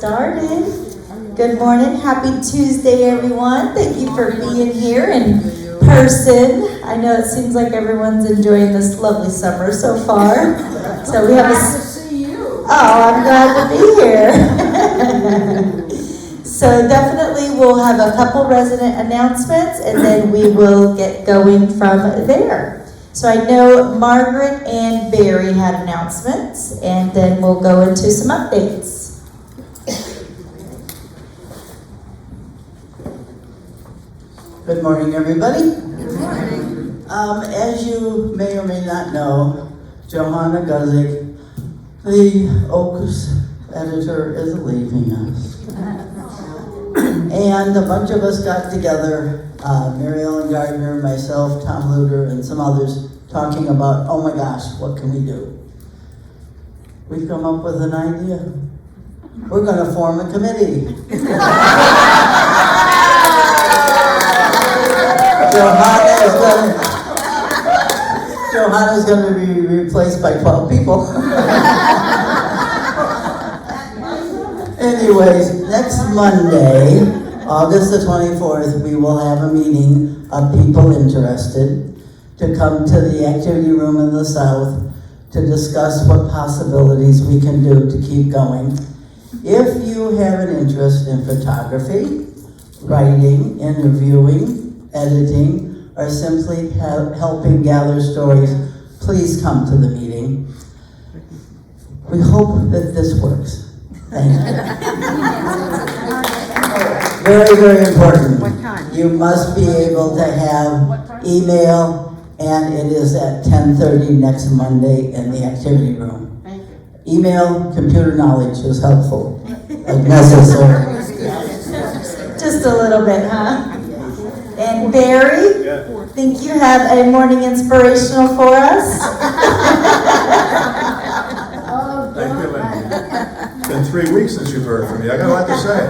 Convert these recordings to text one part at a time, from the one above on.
started. Good morning. Happy Tuesday, everyone. Thank you for being here in person. I know it seems like everyone's enjoying this lovely summer so far. So we have a... I'm glad to be here. So definitely we'll have a couple resident announcements and then we will get going from there. So I know Margaret and Barry had announcements, and then we'll go into some updates. Good morning, everybody. Good morning. As you may or may not know, Johanna Guzik, the Oaks editor, is leaving us. And a bunch of us got together, Mary Ellen Gardner, myself, Tom Luder, and some others, talking about, oh my gosh, what can we do? We've come up with an idea. We're going to form a committee. Johanna's going to be replaced by 12 people. Anyways, next Monday, August the 24th, we will have a meeting of people interested to come to the activity room in the south to discuss what possibilities we can do to keep going. If you have an interest in photography, writing, interviewing, editing, or simply helping gather stories, please come to the meeting. We hope that this works. Thank you. Very, very important. What time? You must be able to have email, and it is at 10:30 next Monday in the activity room. Thank you. Email, computer knowledge is helpful, if necessary. Just a little bit, huh? And Barry, think you have a morning inspirational for us? Thank you, Lynn. It's been 3 weeks since you've heard from me. I got a lot to say.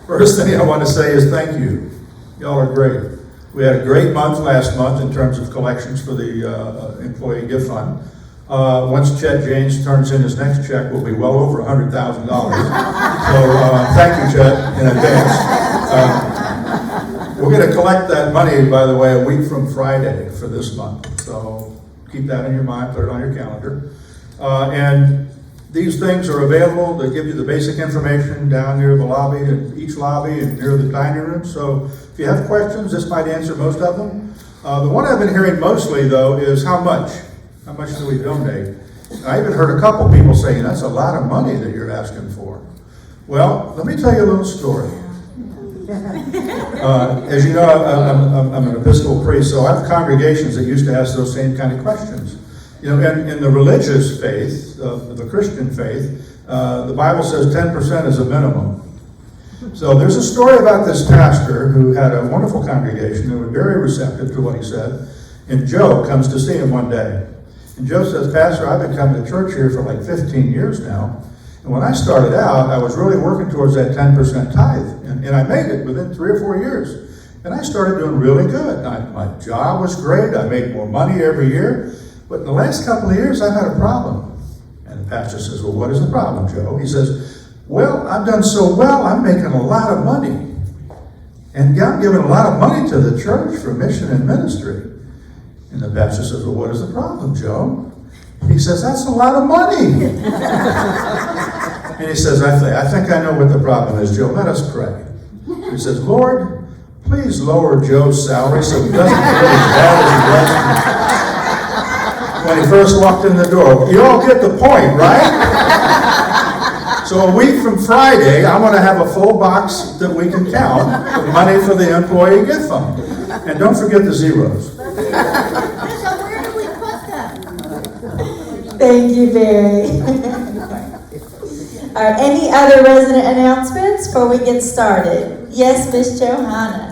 First thing I want to say is thank you. Y'all are great. We had a great month last month in terms of collections for the employee gift fund. Once Chet James turns in his next check, we'll be well over $100,000. So thank you, Chet, in advance. We're going to collect that money, by the way, a week from Friday for this month. So keep that in your mind, put it on your calendar. And these things are available to give you the basic information down near the lobby, in each lobby and near the dining room. So if you have questions, this might answer most of them. The one I've been hearing mostly, though, is how much? How much do we donate? And I even heard a couple people saying, that's a lot of money that you're asking for. Well, let me tell you a little story. As you know, I'm an Episcopal priest, so I have congregations that used to ask those same kind of questions. You know, in the religious faith, the Christian faith, the Bible says 10% is a minimum. So there's a story about this pastor who had a wonderful congregation who was very receptive to what he said. And Joe comes to see him one day. And Joe says, Pastor, I've been coming to church here for like 15 years now. And when I started out, I was really working towards that 10% tithe. And I made it within 3 or 4 years. And I started doing really good. My job was great. I made more money every year. But in the last couple of years, I've had a problem. And the pastor says, well, what is the problem, Joe? He says, well, I've done so well, I'm making a lot of money. And I'm giving a lot of money to the church for mission and ministry. And the pastor says, well, what is the problem, Joe? He says, that's a lot of money. And he says, I think I know what the problem is, Joe. Let us pray. He says, Lord, please lower Joe's salary so he doesn't get as bad as he was when he first walked in the door. You all get the point, right? So a week from Friday, I want to have a full box that we can count of money for the employee gift fund. And don't forget the zeros. So where do we put them? Thank you, Barry. All right, any other resident announcements before we get started? Yes, Miss Johanna.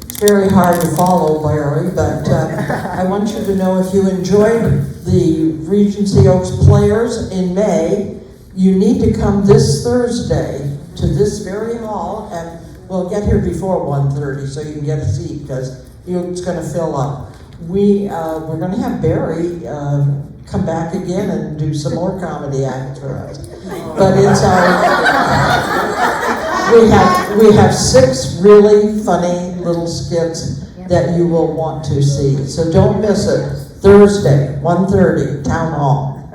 It's very hard to follow, Larry, but I want you to know if you enjoyed the Regency Oaks Players in May, you need to come this Thursday to this very hall, and we'll get here before 1:30 so you can get a seat because it's going to fill up. We're going to have Barry come back again and do some more comedy act for us. But it's we have 6 really funny little skits that you will want to see. So don't miss it. Thursday, 1:30, Town Hall.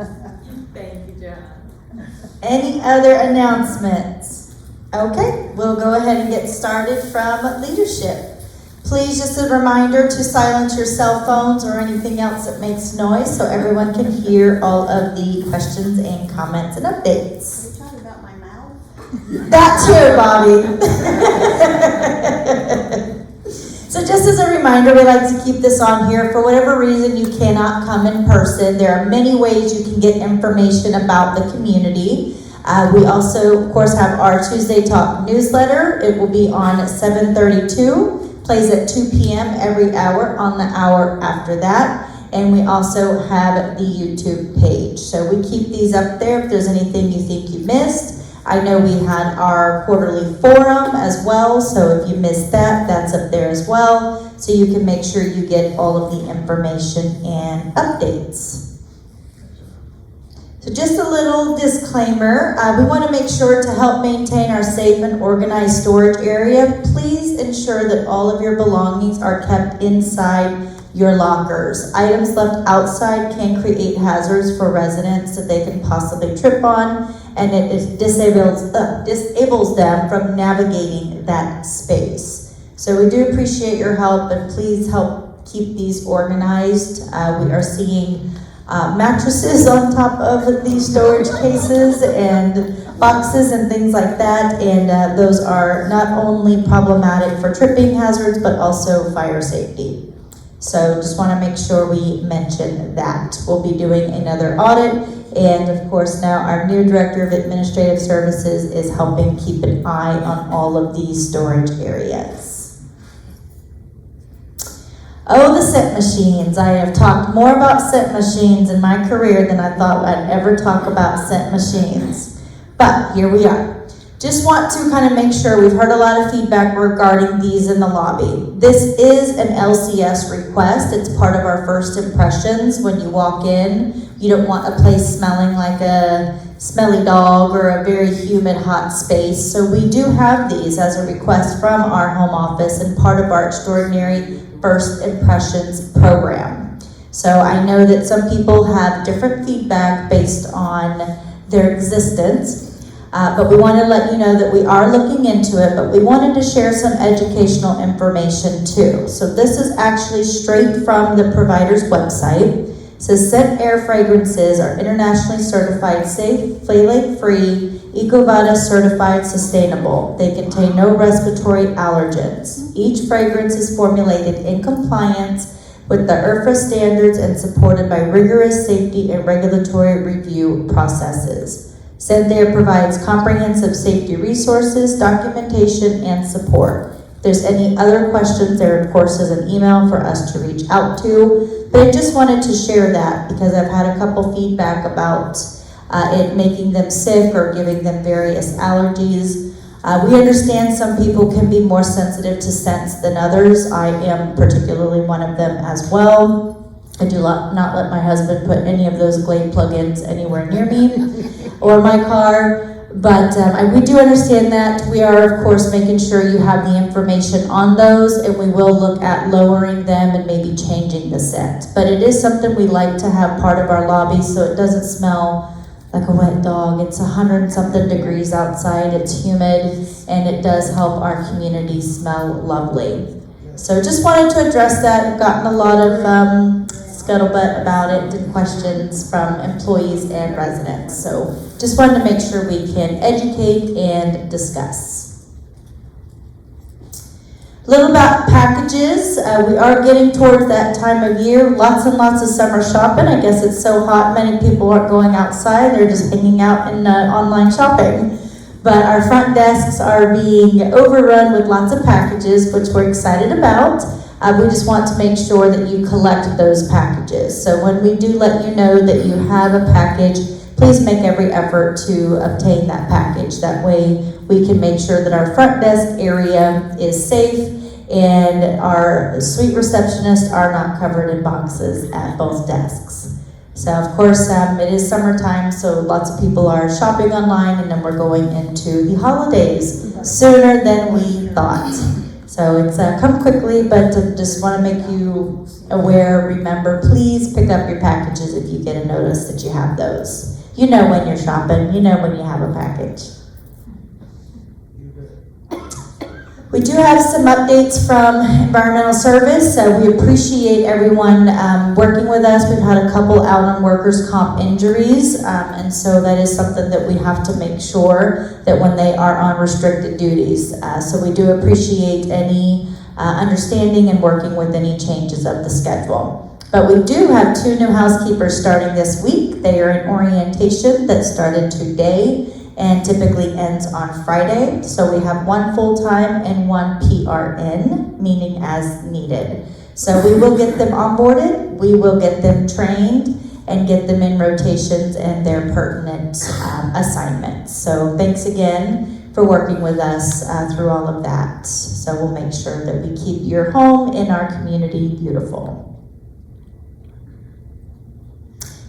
Thank you, John. Any other announcements? Okay, we'll go ahead and get started from leadership. Please, just a reminder to silence your cell phones or anything else that makes noise so everyone can hear all of the questions and comments and updates. Are you talking about my mouth? That too, Bobby. So just as a reminder, we like to keep this on here. For whatever reason you cannot come in person, there are many ways you can get information about the community. We also, of course, have our Tuesday Talk newsletter. It will be on 7:32, plays at 2 p.m. every hour on the hour after that. And we also have the YouTube page. So we keep these up there if there's anything you think you missed. I know we had our quarterly forum as well, so if you missed that, that's up there as well. So you can make sure you get all of the information and updates. So just a little disclaimer, we want to make sure to help maintain our safe and organized storage area. Please ensure that all of your belongings are kept inside your lockers. Items left outside can create hazards for residents that they can possibly trip on, and it disables them from navigating that space. So we do appreciate your help, and please help keep these organized. We are seeing mattresses on top of these storage cases and boxes and things like that, and those are not only problematic for tripping hazards, but also fire safety. So just want to make sure we mention that. We'll be doing another audit, and of course now our new Director of Administrative Services is helping keep an eye on all of these storage areas. Oh, the scent machines. I have talked more about scent machines in my career than I thought I'd ever talk about scent machines. But here we are. Just want to kind of make sure, we've heard a lot of feedback regarding these in the lobby. This is an LCS request. It's part of our first impressions when you walk in. You don't want a place smelling like a smelly dog or a very humid, hot space. So we do have these as a request from our home office and part of our extraordinary first impressions program. So I know that some people have different feedback based on their existence. But we want to let you know that we are looking into it, but we wanted to share some educational information too. So this is actually straight from the provider's website. It says scent air fragrances are internationally certified safe, phthalate-free, EcoVadis certified sustainable. They contain no respiratory allergens. Each fragrance is formulated in compliance with the IRFA standards and supported by rigorous safety and regulatory review processes. ScentAir provides comprehensive safety resources, documentation, and support. If there's any other questions, there of course is an email for us to reach out to. But I just wanted to share that because I've had a couple feedback about it making them sick or giving them various allergies. We understand some people can be more sensitive to scents than others. I am particularly one of them as well. I do not let my husband put any of those Glade plugins anywhere near me or my car. But we do understand that. We are, of course, making sure you have the information on those, and we will look at lowering them and maybe changing the scent. But it is something we like to have part of our lobby so it doesn't smell like a wet dog. It's 100-something degrees outside, it's humid, and it does help our community smell lovely. So just wanted to address that. I've gotten a lot of scuttlebutt about it and questions from employees and residents. So just wanted to make sure we can educate and discuss. A little about packages. We are getting towards that time of year. Lots and lots of summer shopping. I guess it's so hot, many people aren't going outside. They're just hanging out in online shopping. But our front desks are being overrun with lots of packages, which we're excited about. We just want to make sure that you collect those packages. So when we do let you know that you have a package, please make every effort to obtain that package. That way we can make sure that our front desk area is safe and our suite receptionists are not covered in boxes at both desks. So of course, it is summertime, so lots of people are shopping online, and then we're going into the holidays sooner than we thought. So it's come quickly, but just want to make you aware, remember, please pick up your packages if you get a notice that you have those. You know when you're shopping, you know when you have a package. We do have some updates from Environmental Service. We appreciate everyone working with us. We've had a couple out on workers' comp injuries, and so that is something that we have to make sure that when they are on restricted duties. So we do appreciate any understanding and working with any changes of the schedule. But we do have 2 new housekeepers starting this week. They are in orientation that started today and typically ends on Friday. So we have 1 full-time and 1 PRN, meaning as needed. So we will get them onboarded, we will get them trained, and get them in rotations and their pertinent assignments. So thanks again for working with us through all of that. So we'll make sure that we keep your home in our community beautiful.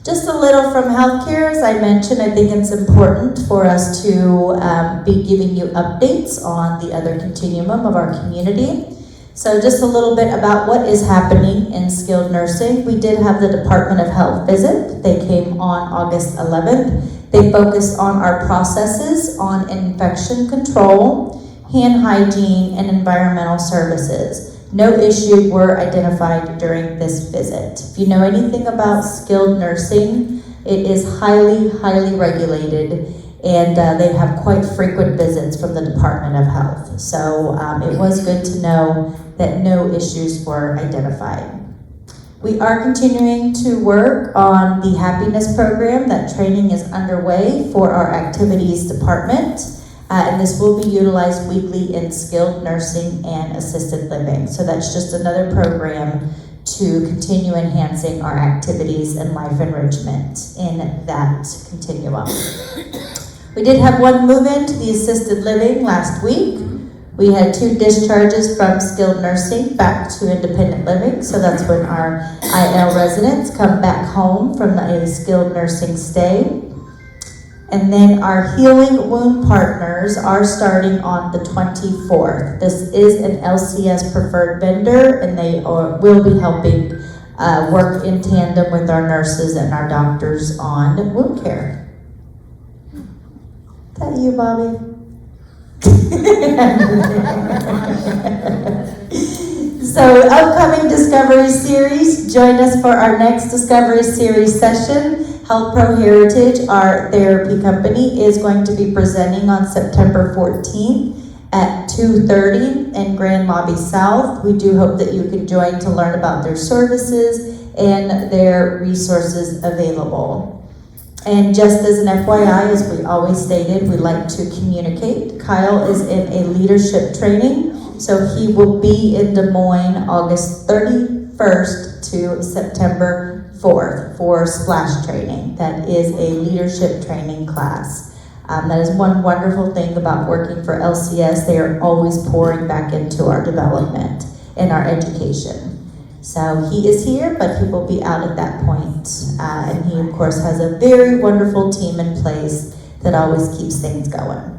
Just a little from healthcare. As I mentioned, I think it's important for us to be giving you updates on the other continuum of our community. So just a little bit about what is happening in skilled nursing. We did have the Department of Health visit. They came on August 11th. They focused on our processes on infection control, hand hygiene, and environmental services. No issues were identified during this visit. If you know anything about skilled nursing, it is highly, highly regulated, and they have quite frequent visits from the Department of Health. So it was good to know that no issues were identified. We are continuing to work on the happiness program. That training is underway for our activities department. And this will be utilized weekly in skilled nursing and assisted living. So that's just another program to continue enhancing our activities and life enrichment in that continuum. We did have 1 move-in to the assisted living last week. We had 2 discharges from skilled nursing back to independent living. So that's when our IL residents come back home from a skilled nursing stay. And then our Healing Wound Partners are starting on the 24th. This is an LCS preferred vendor, and they will be helping work in tandem with our nurses and our doctors on wound care. Is that you, Bobby? So, upcoming Discovery Series. Join us for our next Discovery Series session. Health Pro Heritage, our therapy company, is going to be presenting on September 14th at 2:30 in Grand Lobby South. We do hope that you can join to learn about their services and their resources available. And just as an FYI, as we always stated, we like to communicate. Kyle is in a leadership training, so he will be in Des Moines August 31st to September 4th for Splash Training. That is a leadership training class. That is one wonderful thing about working for LCS. They are always pouring back into our development and our education. So he is here, but he will be out at that point. And he, of course, has a very wonderful team in place that always keeps things going.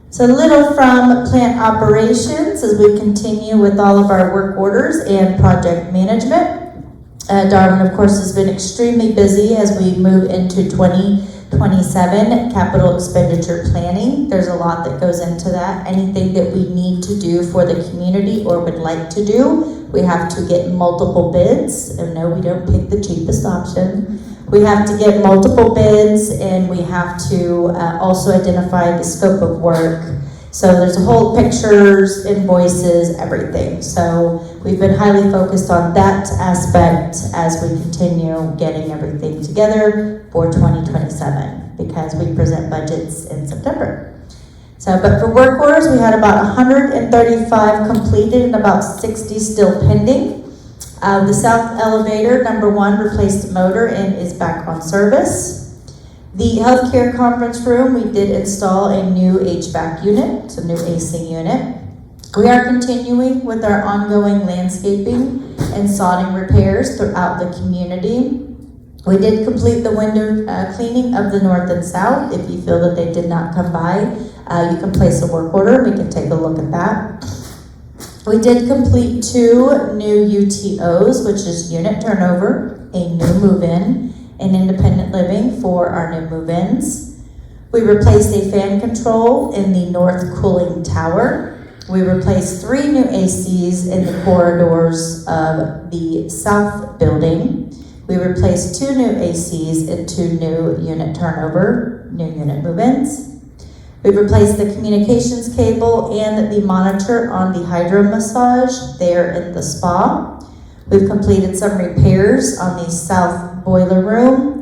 So a little from plant operations as we continue with all of our work orders and project management. Darwin, of course, has been extremely busy as we move into 2027 capital expenditure planning. There's a lot that goes into that. Anything that we need to do for the community or would like to do, we have to get multiple bids. And no, we don't pick the cheapest option. We have to get multiple bids, and we have to also identify the scope of work. So there's a whole pictures, invoices, everything. So we've been highly focused on that aspect as we continue getting everything together for 2027, because we present budgets in September. So, but for work orders, we had about 135 completed and about 60 still pending. The south elevator, number 1, replaced the motor and is back on service. The healthcare conference room, we did install a new HVAC unit, it's a new AC unit. We are continuing with our ongoing landscaping and sodding repairs throughout the community. We did complete the window cleaning of the north and south. If you feel that they did not come by, you can place a work order. We can take a look at that. We did complete 2 new UTOs, which is unit turnover, a new move-in, and independent living for our new move-ins. We replaced a fan control in the north cooling tower. We replaced 3 new ACs in the corridors of the south building. We replaced 2 new ACs and 2 new unit turnover, new unit move-ins. We've replaced the communications cable and the monitor on the hydro massage there in the spa. We've completed some repairs on the south boiler room,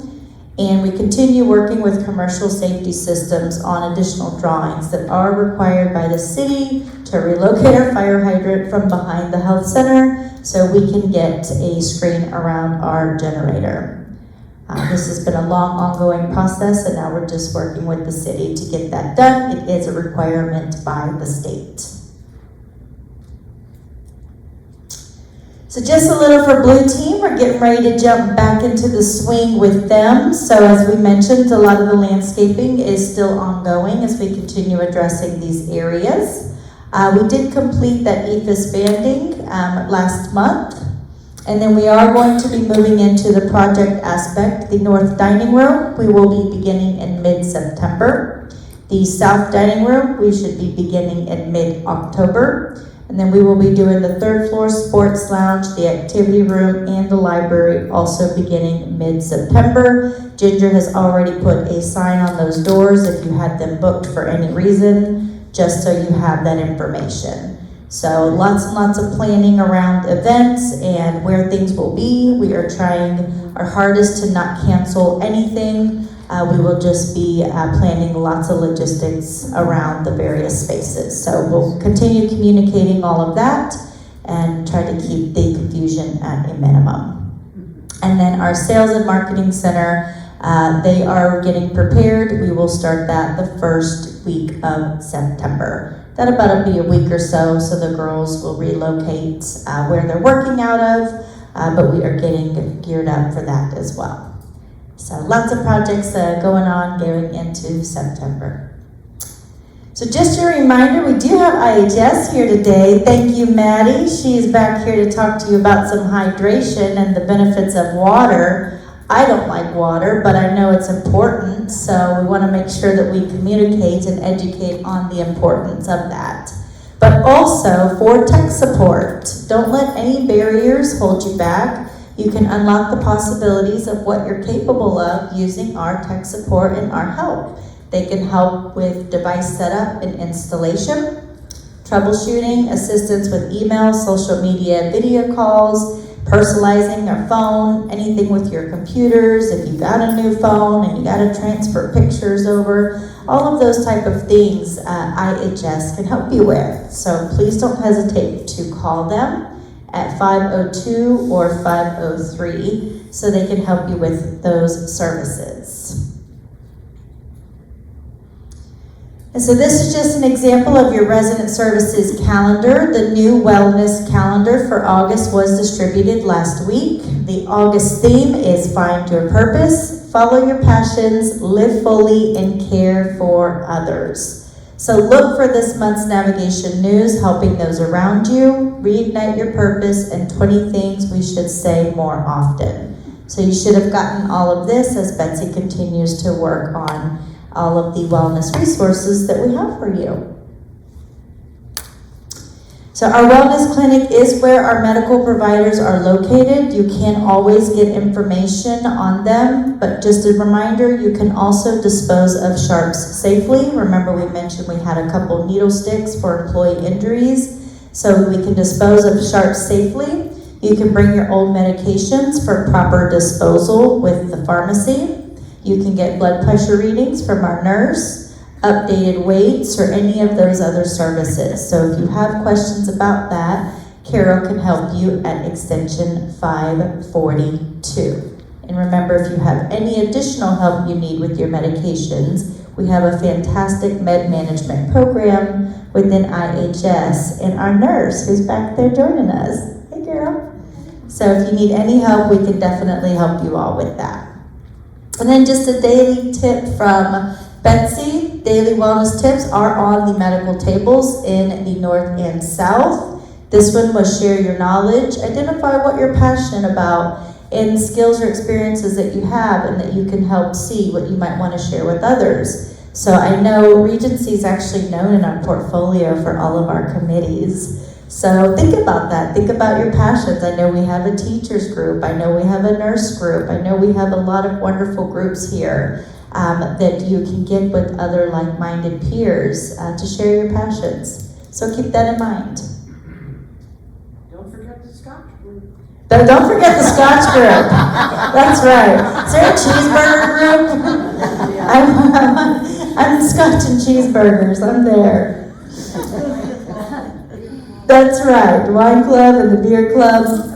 and we continue working with commercial safety systems on additional drawings that are required by the city to relocate our fire hydrant from behind the health center so we can get a screen around our generator. This has been a long, ongoing process, and now we're just working with the city to get that done. It is a requirement by the state. So just a little for Blue Team. We're getting ready to jump back into the swing with them. So as we mentioned, a lot of the landscaping is still ongoing as we continue addressing these areas. We did complete that EFS banding last month. And then we are going to be moving into the project aspect. The north dining room, we will be beginning in mid-September. The south dining room, we should be beginning in mid-October. And then we will be doing the 3rd floor sports lounge, the activity room, and the library also beginning mid-September. Ginger has already put a sign on those doors if you had them booked for any reason, just so you have that information. So lots and lots of planning around events and where things will be. We are trying our hardest to not cancel anything. We will just be planning lots of logistics around the various spaces. So we'll continue communicating all of that and try to keep the confusion at a minimum. And then our sales and marketing center, they are getting prepared. We will start that the first week of September. That'll about be a week or so the girls will relocate where they're working out of, but we are getting geared up for that as well. So lots of projects going on going into September. So just a reminder, we do have IHS here today. Thank you, Maddie. She's back here to talk to you about some hydration and the benefits of water. I don't like water, but I know it's important, so we want to make sure that we communicate and educate on the importance of that. But also for tech support, don't let any barriers hold you back. You can unlock the possibilities of what you're capable of using our tech support and our help. They can help with device setup and installation, troubleshooting, assistance with email, social media, video calls, personalizing your phone, anything with your computers, if you got a new phone and you got to transfer pictures over, all of those type of things IHS can help you with. So please don't hesitate to call them at 502 or 503 so they can help you with those services. And so this is just an example of your resident services calendar. The new wellness calendar for August was distributed last week. The August theme is Find Your Purpose, Follow Your Passions, Live Fully, and Care for Others. So look for this month's navigation news, helping those around you, reignite your purpose, and 20 things we should say more often. So you should have gotten all of this as Betsy continues to work on all of the wellness resources that we have for you. So our wellness clinic is where our medical providers are located. You can't always get information on them, but just a reminder, you can also dispose of sharps safely. Remember we mentioned we had a couple needle sticks for employee injuries, so we can dispose of sharps safely. You can bring your old medications for proper disposal with the pharmacy. You can get blood pressure readings from our nurse, updated weights, or any of those other services. So if you have questions about that, Carol can help you at extension 542. And remember, if you have any additional help you need with your medications, We have a fantastic med management program within IHS, and our nurse who's back there joining us. Hey, girl. So if you need any help, we can definitely help you all with that. And then just a daily tip from Betsy. Daily wellness tips are on the medical tables in the north and south. This one was share your knowledge, identify what you're passionate about, and skills or experiences that you have and that you can help see what you might want to share with others. So I know Regency is actually known in our portfolio for all of our committees. So think about that. Think about your passions. I know we have a teachers group. I know we have a nurse group. I know we have a lot of wonderful groups here that you can get with other like-minded peers to share your passions. So keep that in mind. Don't forget the Scotch group. Don't forget the Scotch group. That's right. Is there a cheeseburger group? I'm Scotch and cheeseburgers. I'm there. That's right. Wine club and the beer club.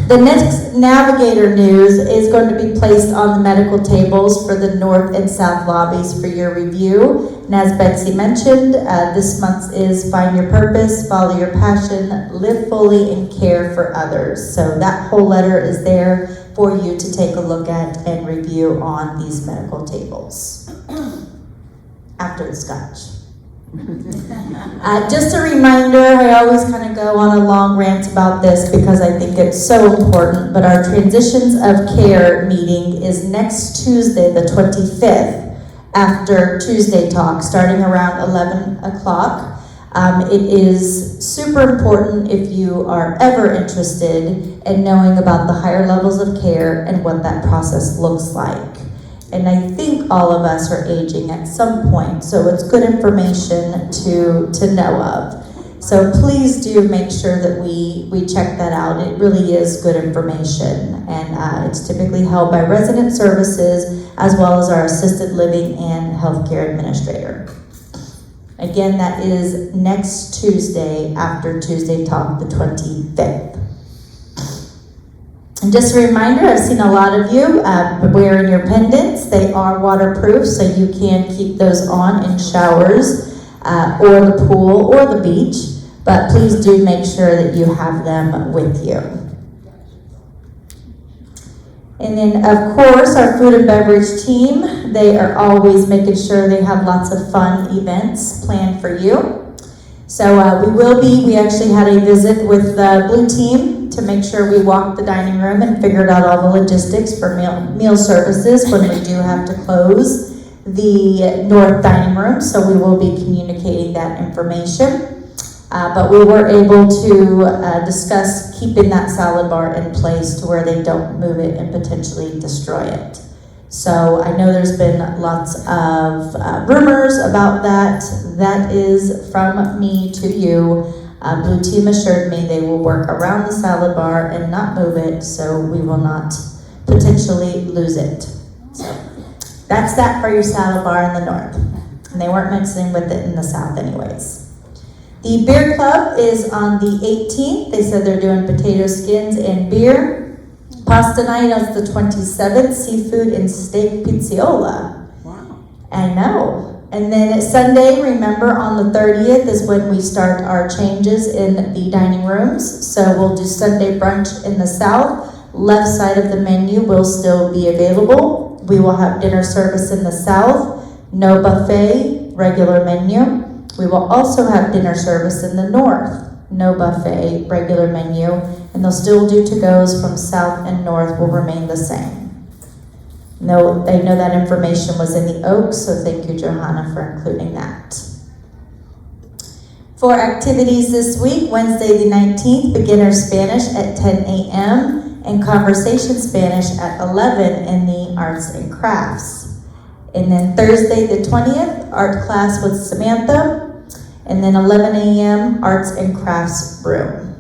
The next Navigator news is going to be placed on the medical tables for the north and south lobbies for your review. And as Betsy mentioned, this month is Find Your Purpose, Follow Your Passion, Live Fully, and Care for Others. So that whole letter is there for you to take a look at and review on these medical tables. After the Scotch. Just a reminder, I always kind of go on a long rant about this because I think it's so important, but our Transitions of Care meeting is next Tuesday, the 25th, after Tuesday Talk, starting around 11 o'clock. It is super important if you are ever interested in knowing about the higher levels of care and what that process looks like. And I think all of us are aging at some point, so it's good information to know of. So please do make sure that we check that out. It really is good information, and it's typically held by resident services as well as our assisted living and healthcare administrator. Again, that is next Tuesday after Tuesday Talk, the 25th. And just a reminder, I've seen a lot of you wearing your pendants. They are waterproof, so you can keep those on in showers or the pool or the beach. But please do make sure that you have them with you. And then, of course, our food and beverage team, they are always making sure they have lots of fun events planned for you. So we actually had a visit with the Blue Team to make sure we walked the dining room and figured out all the logistics for meal services when we do have to close the north dining room. So we will be communicating that information. But we were able to discuss keeping that salad bar in place to where they don't move it and potentially destroy it. So I know there's been lots of rumors about that. That is from me to you. Blue Team assured me they will work around the salad bar and not move it, so we will not potentially lose it. So that's that for your salad bar in the north. And they weren't mixing with it in the south anyways. The beer club is on the 18th. They said they're doing potato skins and beer. Pasta night is the 27th, seafood and steak pizziola. Wow. I know. And then Sunday, remember, on the 30th is when we start our changes in the dining rooms. So we'll do Sunday brunch in the south. Left side of the menu will still be available. We will have dinner service in the south. No buffet, regular menu. We will also have dinner service in the north. No buffet, regular menu. And they'll still do to-goes from south and north will remain the same. No, I know that information was in the Oaks, so thank you, Johanna, for including that. For activities this week, Wednesday the 19th, beginner Spanish at 10 a.m. and conversation Spanish at 11 in the arts and crafts. And then Thursday the 20th, art class with Samantha. And then 11 a.m., arts and crafts room.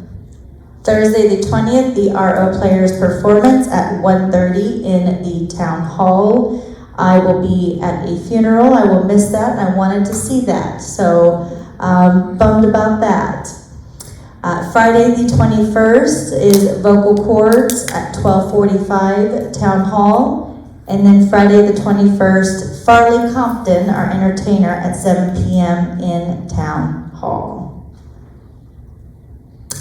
Thursday the 20th, the RO Players performance at 1:30 in the town hall. I will be at a funeral. I will miss that, and I wanted to see that. So, bummed about that. Friday the 21st is vocal cords at 12:45 town hall. And then Friday the 21st, Farley Compton, our entertainer, at 7 p.m. in Town Hall.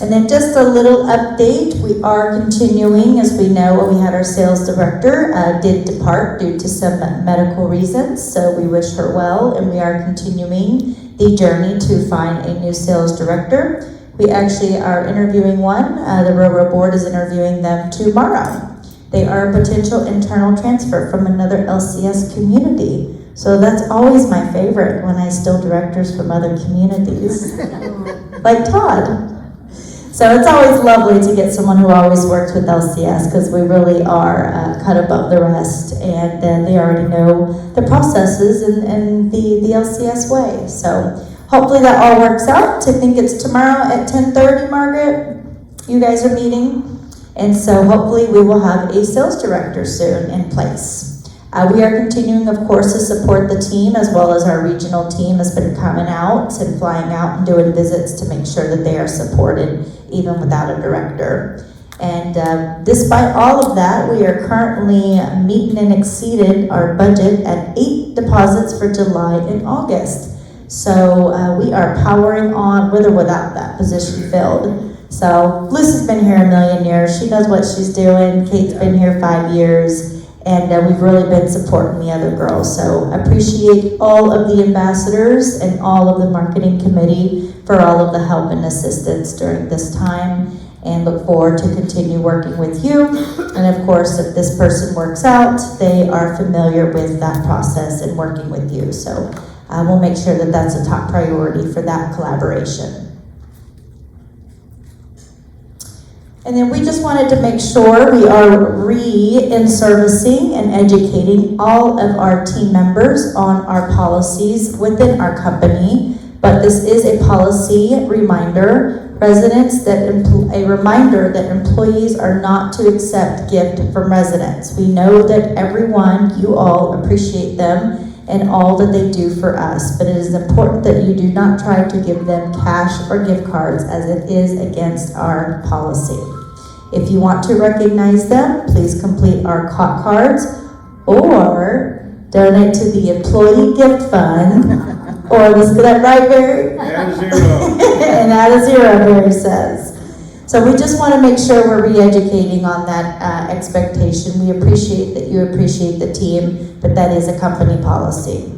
And then just a little update, we are continuing, as we know, we had our sales director did depart due to some medical reasons, so we wish her well, and we are continuing the journey to find a new sales director. We actually are interviewing one, the Roro board is interviewing them tomorrow. They are a potential internal transfer from another LCS community. So that's always my favorite when I steal directors from other communities, like Todd. So it's always lovely to get someone who always works with LCS because we really are cut above the rest, and they already know the processes and the LCS way. So hopefully that all works out. I think it's tomorrow at 10:30, Margaret. You guys are meeting. And so hopefully we will have a sales director soon in place. We are continuing, of course, to support the team, as well as our regional team has been coming out and flying out and doing visits to make sure that they are supported even without a director. And despite all of that, we are currently meeting and exceeded our budget at 8 deposits for July and August. So we are powering on with or without that position filled. So Lucy's been here a million years. She knows what she's doing. Kate's been here 5 years. And we've really been supporting the other girls. So appreciate all of the ambassadors and all of the marketing committee for all of the help and assistance during this time, and look forward to continue working with you. And of course, if this person works out, they are familiar with that process and working with you. So we'll make sure that that's a top priority for that collaboration. And then we just wanted to make sure we are in-servicing and educating all of our team members on our policies within our company. But this is a policy reminder. A reminder that employees are not to accept gift from residents. We know that everyone, you all, appreciate them and all that they do for us, but it is important that you do not try to give them cash or gift cards, as it is against our policy. If you want to recognize them, please complete our COT cards or donate to the Employee Gift Fund, or let's get that right, Barry? Add a zero. And add a zero, Barry says. So we just want to make sure we're re-educating on that expectation. We appreciate that you appreciate the team, but that is a company policy.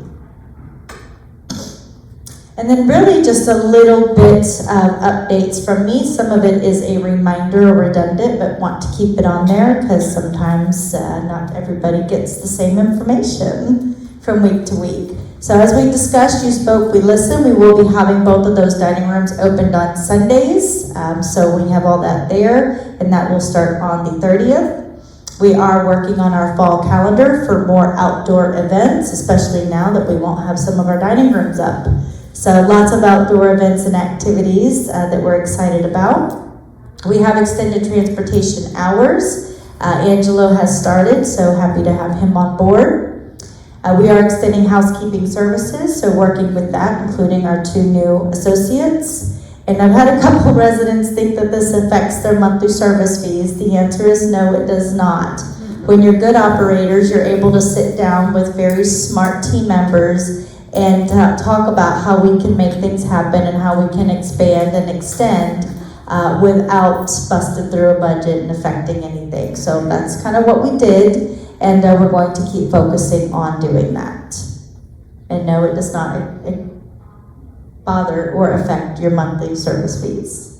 And then really just a little bit of updates from me. Some of it is a reminder or redundant, but want to keep it on there because sometimes not everybody gets the same information from week to week. So as we discussed, you spoke, we listened. We will be having both of those dining rooms opened on Sundays. So we have all that there, and that will start on the 30th. We are working on our fall calendar for more outdoor events, especially now that we won't have some of our dining rooms up. So lots of outdoor events and activities that we're excited about. We have extended transportation hours. Angelo has started, so happy to have him on board. We are extending housekeeping services, so working with that, including our 2 new associates. And I've had a couple residents think that this affects their monthly service fees. The answer is no, it does not. When you're good operators, you're able to sit down with very smart team members and talk about how we can make things happen and how we can expand and extend without busting through a budget and affecting anything. So that's kind of what we did, and we're going to keep focusing on doing that. And no, it does not bother or affect your monthly service fees.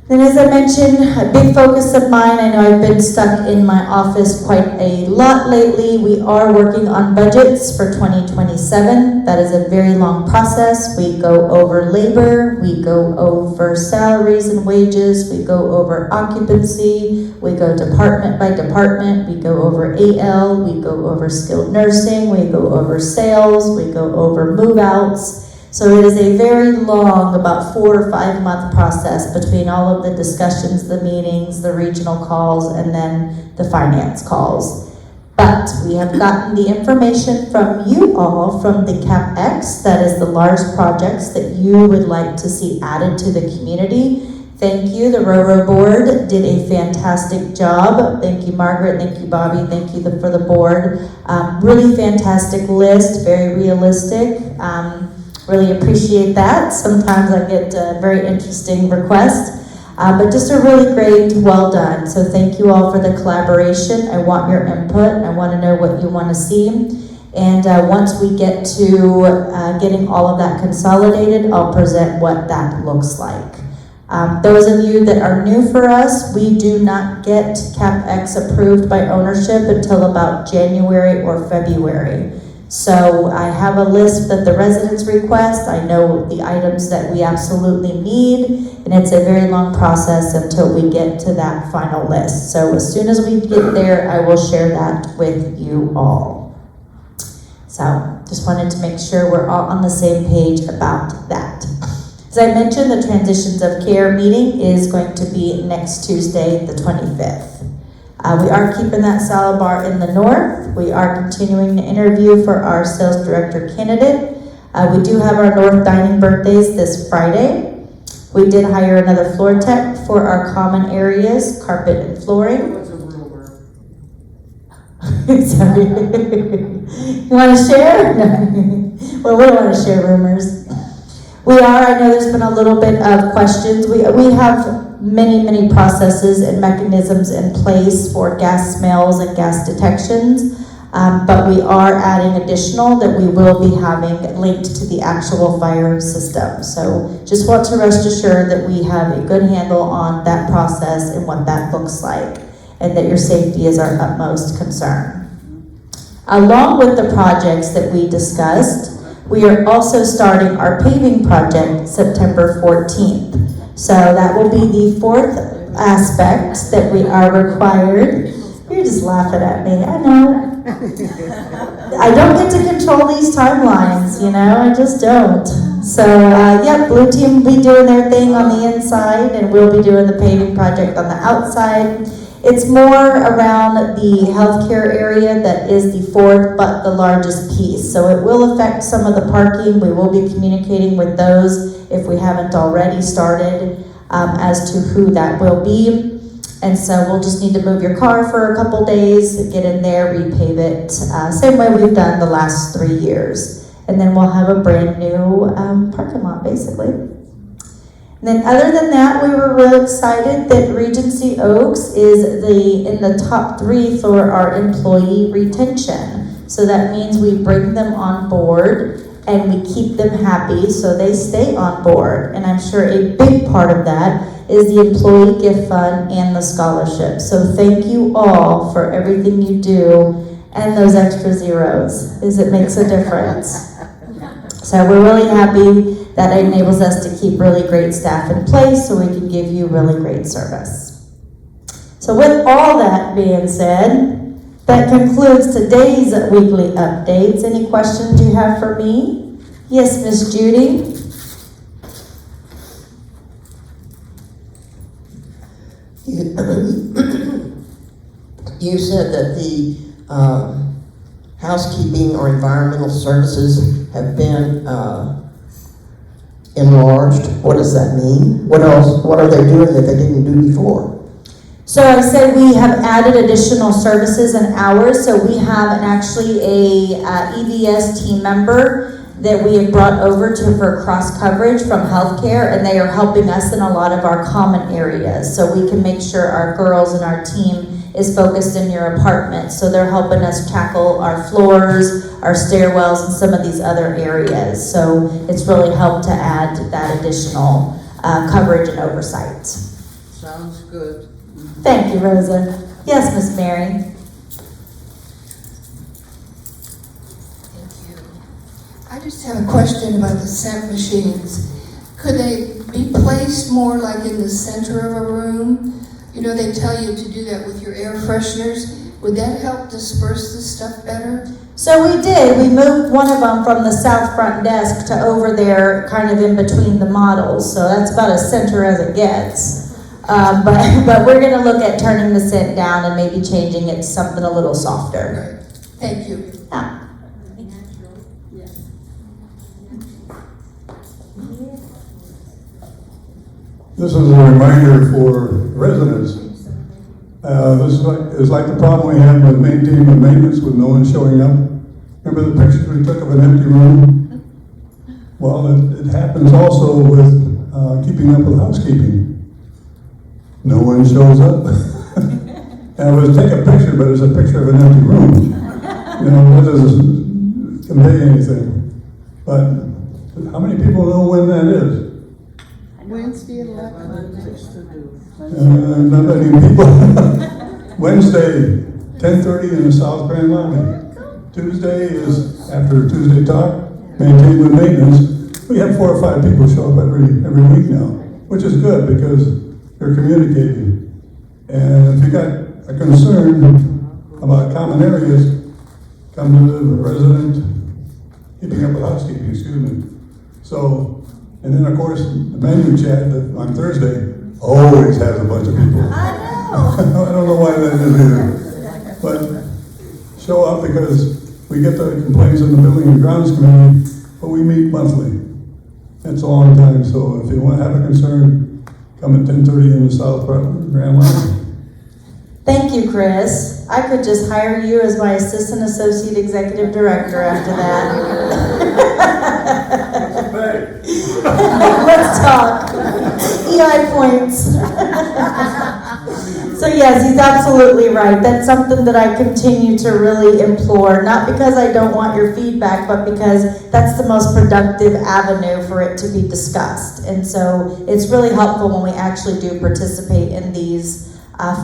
Then, as I mentioned, a big focus of mine, I know I've been stuck in my office quite a lot lately. We are working on budgets for 2027. That is a very long process. We go over labor, we go over salaries and wages, we go over occupancy, we go department by department, we go over AL, we go over skilled nursing, we go over sales, we go over move-outs. So it is a very long, about 4 or 5 month process between all of the discussions, the meetings, the regional calls, and then the finance calls. But we have gotten the information from you all from the CapEx, that is the large projects that you would like to see added to the community. Thank you. The Roro board did a fantastic job. Thank you, Margaret. Thank you, Bobby. Thank you for the board. Really fantastic list, very realistic. Really appreciate that. Sometimes I get very interesting requests. But just a really great, well done. So thank you all for the collaboration. I want your input. I want to know what you want to see. And once we get to getting all of that consolidated, I'll present what that looks like. Those of you that are new for us, we do not get CapEx approved by ownership until about January or February. So I have a list that the residents request. I know the items that we absolutely need, and it's a very long process until we get to that final list. So as soon as we get there, I will share that with you all. So just wanted to make sure we're all on the same page about that. As I mentioned, the Transitions of Care meeting is going to be next Tuesday, the 25th. We are keeping that salad bar in the north. We are continuing to interview for our sales director candidate. We do have our North Dining birthdays this Friday. We did hire another floor tech for our common areas, carpet and flooring. What's a rumor? Sorry. You want to share? No. Well, we don't want to share rumors. I know there's been a little bit of questions. We have many processes and mechanisms in place for gas smells and gas detections, but we are adding additional that we will be having linked to the actual fire system. So just want to rest assured that we have a good handle on that process and what that looks like, and that your safety is our utmost concern. Along with the projects that we discussed, we are also starting our paving project September 14th. So that will be the fourth aspect that we are required. You're just laughing at me, I know. I don't get to control these timelines, I just don't. So, Blue Team will be doing their thing on the inside, and we'll be doing the paving project on the outside. It's more around the healthcare area that is the fourth but the largest piece. So it will affect some of the parking. We will be communicating with those if we haven't already started as to who that will be. And so we'll just need to move your car for a couple days, get in there, repave it, same way we've done the last 3 years. And then we'll have a brand new parking lot, basically. And then other than that, we were really excited that Regency Oaks is in the top 3 for our employee retention. So that means we bring them on board and we keep them happy so they stay on board. And I'm sure a big part of that is the employee gift fund and the scholarship. So thank you all for everything you do and those extra zeros, as it makes a difference. So we're really happy that enables us to keep really great staff in place so we can give you really great service. So with all that being said, that concludes today's weekly updates. Any questions you have for me? Yes, Miss Judy? You said that the housekeeping or environmental services have been enlarged. What does that mean? What else? What are they doing that they didn't do before? So I said we have added additional services and hours. So we have actually a EVS team member that we have brought over for cross coverage from healthcare, and they are helping us in a lot of our common areas. So we can make sure our girls and our team is focused in your apartment. So they're helping us tackle our floors, our stairwells, and some of these other areas. So it's really helped to add that additional coverage and oversight. Sounds good. Thank you, Rosa. Yes, Miss Mary. Thank you. I just have a question about the scent machines. Could they be placed more like in the center of a room? You know, they tell you to do that with your air fresheners. Would that help disperse the stuff better? So we did. We moved one of them from the south front desk to over there, kind of in between the models. So that's about as center as it gets. But we're going to look at turning the scent down and maybe changing it to something a little softer. Right. Thank you. Yeah. This is a reminder for residents. This is like the problem we had with maintaining the maintenance with no one showing up. Remember the pictures we took of an empty room? Well, it happens also with keeping up with housekeeping. No one shows up. And I was take a picture, but it's a picture of an empty room. You know, that doesn't convey anything. But how many people know when that is? Wednesday, 11. Not many people. Wednesday, 10:30 in the South Grand Lobby. Tuesday is after Tuesday talk, maintained with maintenance. We have 4 or 5 people show up every week now, which is good because they're communicating. And if you got a concern about common areas, come to the resident keeping up with housekeeping, excuse me. So, and then of course, the menu chat on Thursday always has a bunch of people. I know. I don't know why that is either. But show up because we get the complaints in the Building and Grounds Committee, but we meet monthly. It's a long time, so if you want to have a concern, come at 10:30 in the South Grand Lobby. Thank you, Chris. I could just hire you as my Assistant Associate Executive Director after that. Let's talk. EI points. So yes, he's absolutely right. That's something that I continue to really implore, not because I don't want your feedback, but because that's the most productive avenue for it to be discussed. And so it's really helpful when we actually do participate in these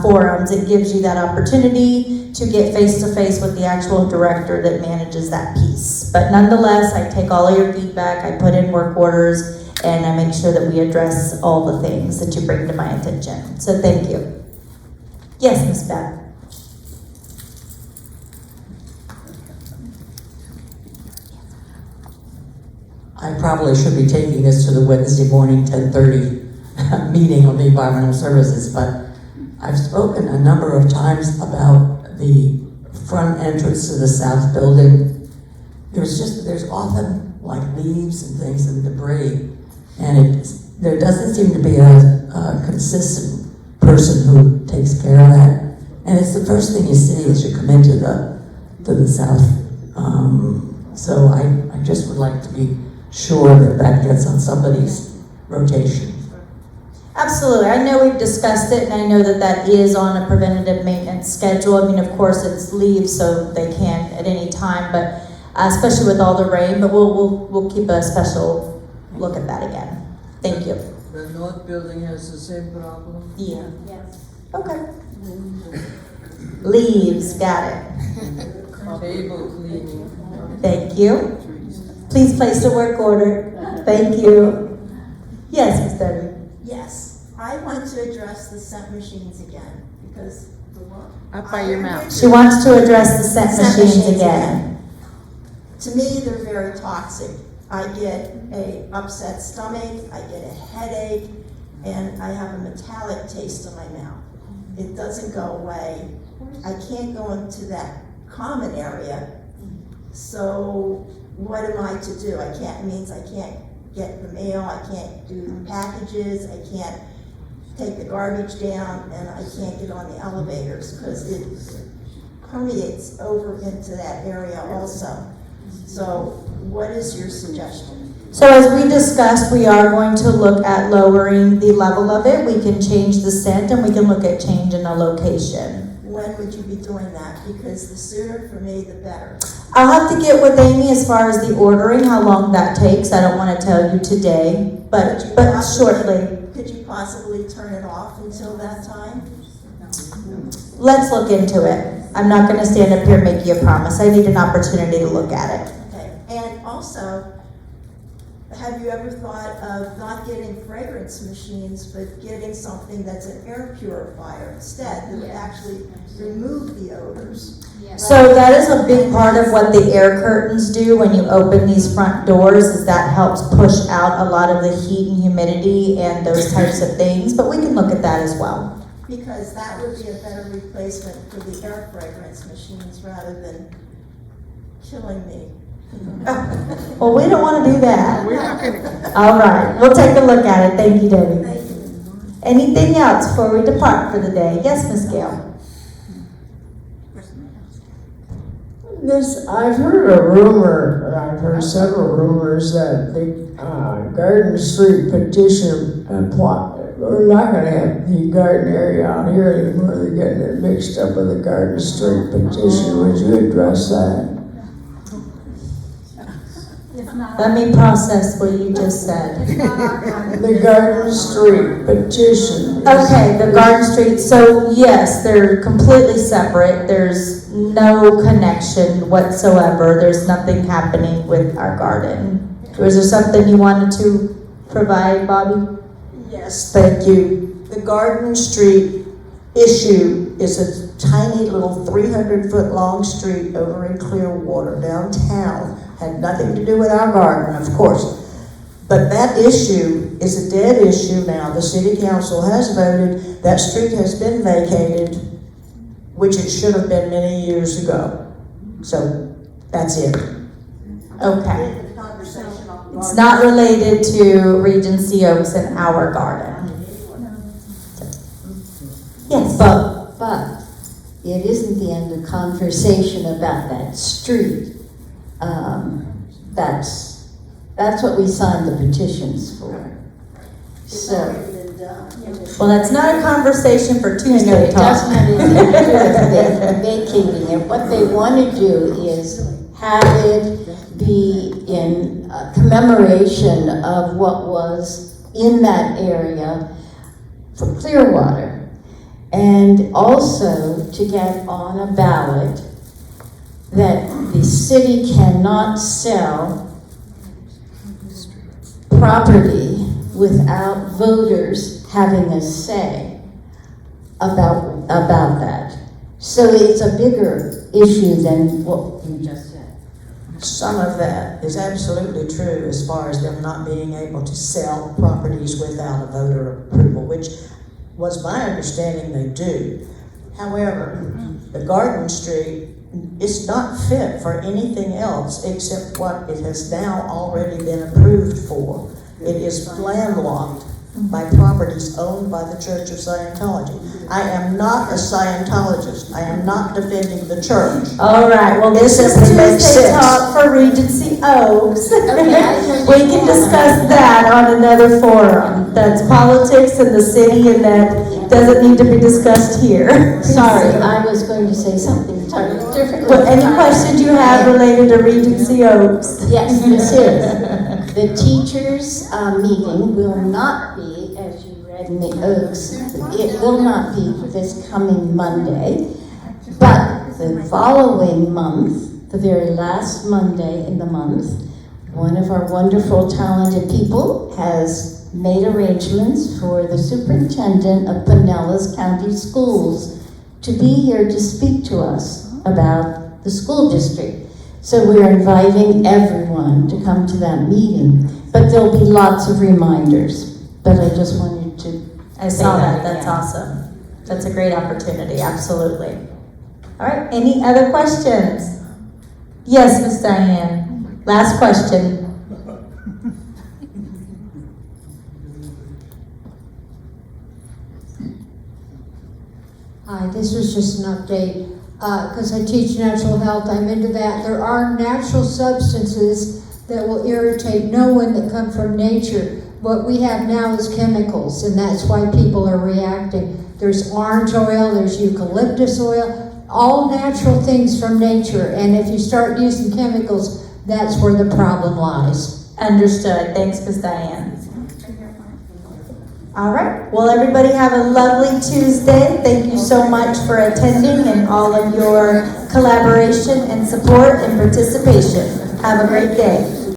forums. It gives you that opportunity to get face-to-face with the actual director that manages that piece. But nonetheless, I take all of your feedback, I put in work orders, and I make sure that we address all the things that you bring to my attention. So thank you. Yes, Ms. Beth. I probably should be taking this to the Wednesday morning 10:30 meeting of the Environmental Services, but I've spoken a number of times about the front entrance to the south building. There's often like leaves and things and debris, and there doesn't seem to be a consistent person who takes care of that. And it's the first thing you see as you come into the south. So I just would like to be sure that gets on somebody's rotation. Absolutely. I know we've discussed it, and I know that is on a preventative maintenance schedule. I mean, of course, it's leaves, so they can at any time, but especially with all the rain. But we'll keep a special look at that again. Thank you. The north building has the same problem? Yeah. Okay. Leaves. Got it. Table cleaning. Thank you. Please place the work order. Thank you. Yes, Ms. Debbie. Yes, I want to address the scent machines again, because the what? Up by your mouth. She wants to address the scent machines again. To me, they're very toxic. I get a upset stomach, I get a headache, and I have a metallic taste in my mouth. It doesn't go away. I can't go into that common area. So what am I to do? Means I can't get the mail, I can't do the packages, I can't take the garbage down, and I can't get on the elevators because it permeates over into that area also. So what is your suggestion? So as we discussed, we are going to look at lowering the level of it. We can change the scent, and we can look at changing the location. When would you be doing that? Because the sooner for me, the better. I'll have to get with Amy as far as the ordering, how long that takes. I don't want to tell you today, but shortly. Could you possibly turn it off until that time? Let's look into it. I'm not going to stand up here and make you a promise. I need an opportunity to look at it. Okay, and also, have you ever thought of not getting fragrance machines, but getting something that's an air purifier instead, that would actually remove the odors? So that is a big part of what the air curtains do when you open these front doors, is that helps push out a lot of the heat and humidity and those types of things, but we can look at that as well. Because that would be a better replacement for the air fragrance machines rather than killing me. Well, we don't want to do that. We're not gonna. All right, we'll take a look at it. Thank you, Debbie. Thank you. Anything else before we depart for the day? Yes, Miss Gail? This, I've heard a rumor, or I've heard several rumors that the Garden Street petition plot, we're not gonna have the garden area out here anymore. They're getting it mixed up with the Garden Street petition. Would you address that? Let me process what you just said. The Garden Street petition. Okay, the Garden Street, so yes, they're completely separate. There's no connection whatsoever. There's nothing happening with our garden. Was there something you wanted to provide, Bobby? Yes, thank you. The Garden Street issue is a tiny little 300-foot-long street over in Clearwater downtown. Had nothing to do with our garden, of course. But that issue is a dead issue now. The city council has voted. That street has been vacated, which it should have been many years ago. So that's it. Okay. It's not related to Regency Oaks and our garden. Yes. But it isn't the end of conversation about that street. That's what we signed the petitions for. So. Well, that's not a conversation for Tuesday No, it talk. doesn't have anything to do with vacating it. What they want to do is have it be in commemoration of what was in that area for Clearwater. And also to get on a ballot that the city cannot sell property without voters having a say about that. So it's a bigger issue than what you just said. Some of that is absolutely true as far as them not being able to sell properties without a voter approval, which was my understanding they do. However, the Garden Street is not fit for anything else except what it has now already been approved for. It is landlocked by properties owned by the Church of Scientology. I am not a Scientologist. I am not defending the church. All right, well, this is simply makes Tuesday sense. talk for Regency Oaks. Okay, We can discuss that on another forum. That's politics in the city, and that doesn't need to be discussed here. Sorry, I was going to say something totally different. But any questions you have related to Regency Oaks? Yes, this is. The teachers' meeting will not be, as you read in the Oaks, it will not be this coming Monday, but the following month, the very last Monday in the month, one of our wonderful, talented people has made arrangements for the superintendent of Pinellas County Schools to be here to speak to us about the school district. So we're inviting everyone to come to that meeting, but there'll be lots of reminders. But I just wanted to I saw that. That's awesome. That's a great opportunity. Absolutely. All right. Any other questions? Yes, Miss Diane. Last question. Hi, this was just an update. Because I teach natural health, I'm into that. There are natural substances that will irritate no one that come from nature. What we have now is chemicals, and that's why people are reacting. There's orange oil, there's eucalyptus oil, all natural things from nature. And if you start using chemicals, that's where the problem lies. Understood. Thanks, Miss Diane. All right. Well, everybody have a lovely Tuesday. Thank you so much for attending and all of your collaboration and support and participation. Have a great day.